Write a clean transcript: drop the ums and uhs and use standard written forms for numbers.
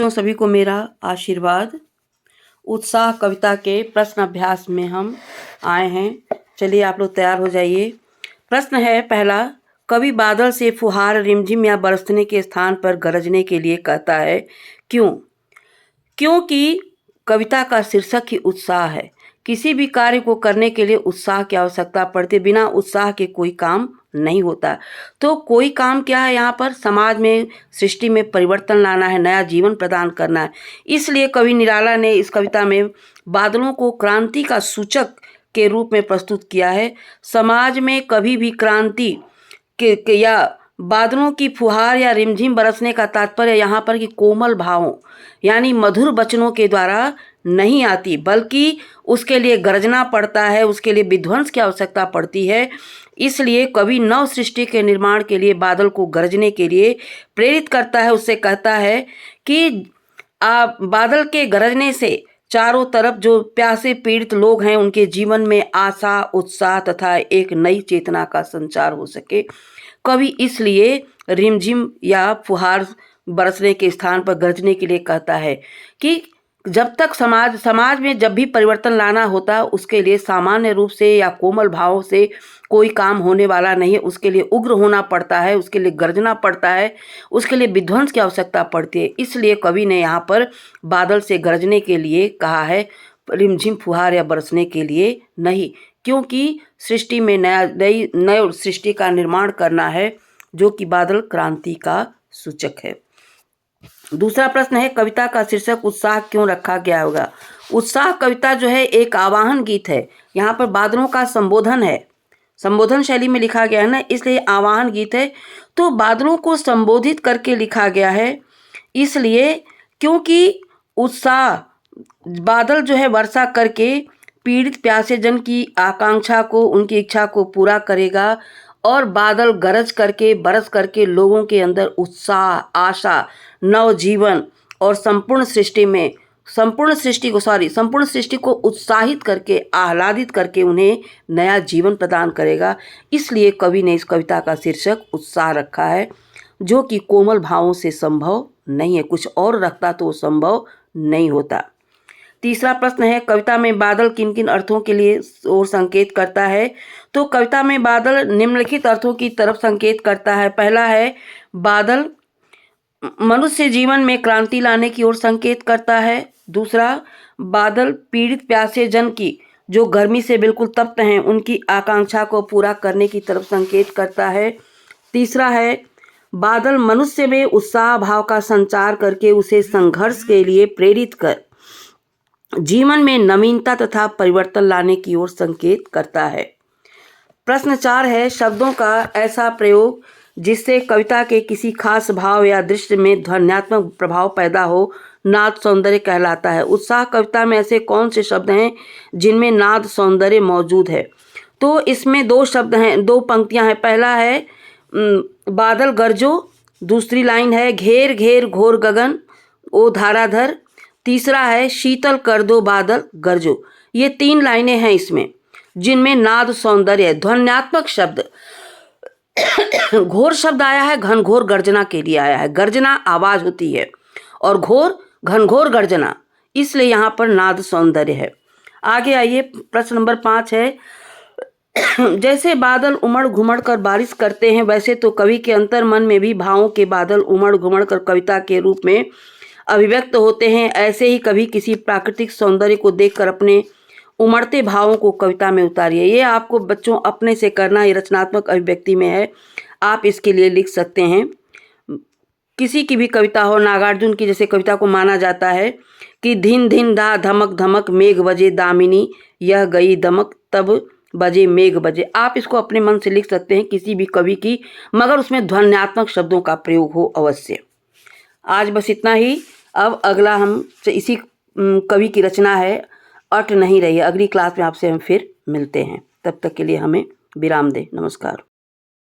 बच्चों सभी को मेरा आशीर्वाद। उत्साह कविता के प्रश्न अभ्यास में हम आए हैं। चलिए आप लोग तैयार हो जाइए। प्रश्न है पहला, कवि बादल से फुहार रिमझिम या बरसने के स्थान पर गरजने के लिए कहता है, क्यों? क्योंकि कविता का शीर्षक ही उत्साह है। किसी भी कार्य को करने के लिए उत्साह की आवश्यकता पड़ती है। बिना उत्साह के कोई काम नहीं होता। तो कोई काम क्या है यहाँ पर? समाज में, सृष्टि में परिवर्तन लाना है, नया जीवन प्रदान करना है। इसलिए कवि निराला ने इस कविता में बादलों को क्रांति का सूचक के रूप में प्रस्तुत किया है। समाज में कभी भी क्रांति या बादलों की फुहार या रिमझिम बरसने का तात्पर्य यहाँ पर कि कोमल भावों यानी मधुर वचनों के द्वारा नहीं आती, बल्कि उसके लिए गरजना पड़ता है, उसके लिए विध्वंस की आवश्यकता पड़ती है। इसलिए कवि नव सृष्टि के निर्माण के लिए बादल को गरजने के लिए प्रेरित करता है। उससे कहता है कि बादल के गरजने से चारों तरफ जो प्यासे पीड़ित लोग हैं उनके जीवन में आशा, उत्साह तथा एक नई चेतना का संचार हो सके। कवि इसलिए रिमझिम या फुहार बरसने के स्थान पर गरजने के लिए कहता है कि जब तक समाज में जब भी परिवर्तन लाना होता है उसके लिए सामान्य रूप से या कोमल भावों से कोई काम होने वाला नहीं है। उसके लिए उग्र होना पड़ता है, उसके लिए गरजना पड़ता है, उसके लिए विध्वंस की आवश्यकता पड़ती है। इसलिए कवि ने यहाँ पर बादल से गरजने के लिए कहा है, रिमझिम फुहार या बरसने के लिए नहीं, क्योंकि सृष्टि में नई सृष्टि का निर्माण करना है, जो कि बादल क्रांति का सूचक है। दूसरा प्रश्न है, कविता का शीर्षक उत्साह क्यों रखा गया होगा? उत्साह कविता जो है एक आवाहन गीत है। यहाँ पर बादलों का संबोधन है, संबोधन शैली में लिखा गया है ना, इसलिए आवाहन गीत है। तो बादलों को संबोधित करके लिखा गया है, इसलिए क्योंकि उत्साह बादल जो है वर्षा करके पीड़ित प्यासे जन की आकांक्षा को, उनकी इच्छा को पूरा करेगा, और बादल गरज करके बरस करके लोगों के अंदर उत्साह, आशा, नवजीवन और संपूर्ण सृष्टि को उत्साहित करके, आह्लादित करके उन्हें नया जीवन प्रदान करेगा। इसलिए कवि ने इस कविता का शीर्षक उत्साह रखा है, जो कि कोमल भावों से संभव नहीं है। कुछ और रखता तो संभव नहीं होता। तीसरा प्रश्न है, कविता में बादल किन किन अर्थों के लिए और संकेत करता है? तो कविता में बादल निम्नलिखित अर्थों की तरफ संकेत करता है। पहला है, बादल मनुष्य जीवन में क्रांति लाने की ओर संकेत करता है। दूसरा, बादल पीड़ित प्यासे जन की, जो गर्मी से बिल्कुल तप्त हैं, उनकी आकांक्षा को पूरा करने की तरफ संकेत करता है। तीसरा है, बादल मनुष्य में उत्साह भाव का संचार करके उसे संघर्ष के लिए प्रेरित कर जीवन में नवीनता तथा परिवर्तन लाने की ओर संकेत करता है। प्रश्न 4 है, शब्दों का ऐसा प्रयोग जिससे कविता के किसी खास भाव या दृश्य में ध्वन्यात्मक प्रभाव पैदा हो, नाद सौंदर्य कहलाता है। उत्साह कविता में ऐसे कौन से शब्द हैं जिनमें नाद सौंदर्य मौजूद है? तो इसमें 2 शब्द हैं, 2 पंक्तियां हैं। पहला है बादल गरजो, दूसरी लाइन है घेर घेर घोर गगन ओ धाराधर, तीसरा है शीतल कर दो बादल गरजो। ये 3 लाइनें हैं इसमें, जिनमें नाद सौंदर्य है, ध्वन्यात्मक शब्द। घोर शब्द आया है घनघोर गर्जना के लिए आया है। गर्जना आवाज होती है और घोर घनघोर गर्जना, इसलिए यहाँ पर नाद सौंदर्य है। आगे आइए, प्रश्न नंबर 5 है, जैसे बादल उमड़ घुमड़ कर बारिश करते हैं, वैसे तो कवि के अंतर मन में भी भावों के बादल उमड़ घुमड़ कर कविता के रूप में अभिव्यक्त होते हैं। ऐसे ही कभी किसी प्राकृतिक सौंदर्य को देखकर अपने उमड़ते भावों को कविता में उतारिए। ये आपको बच्चों अपने से करना, ये रचनात्मक अभिव्यक्ति में है। आप इसके लिए लिख सकते हैं, किसी की भी कविता हो, नागार्जुन की जैसे कविता को माना जाता है कि धिन धिन धा धमक धमक मेघ बजे दामिनी, यह गई दमक तब बजे मेघ बजे। आप इसको अपने मन से लिख सकते हैं किसी भी कवि की, मगर उसमें ध्वन्यात्मक शब्दों का प्रयोग हो अवश्य। आज बस इतना ही। अब अगला हम इसी कवि की रचना है, अट नहीं रही है। अगली क्लास में आपसे हम फिर मिलते हैं, तब तक के लिए हमें विराम दें। नमस्कार।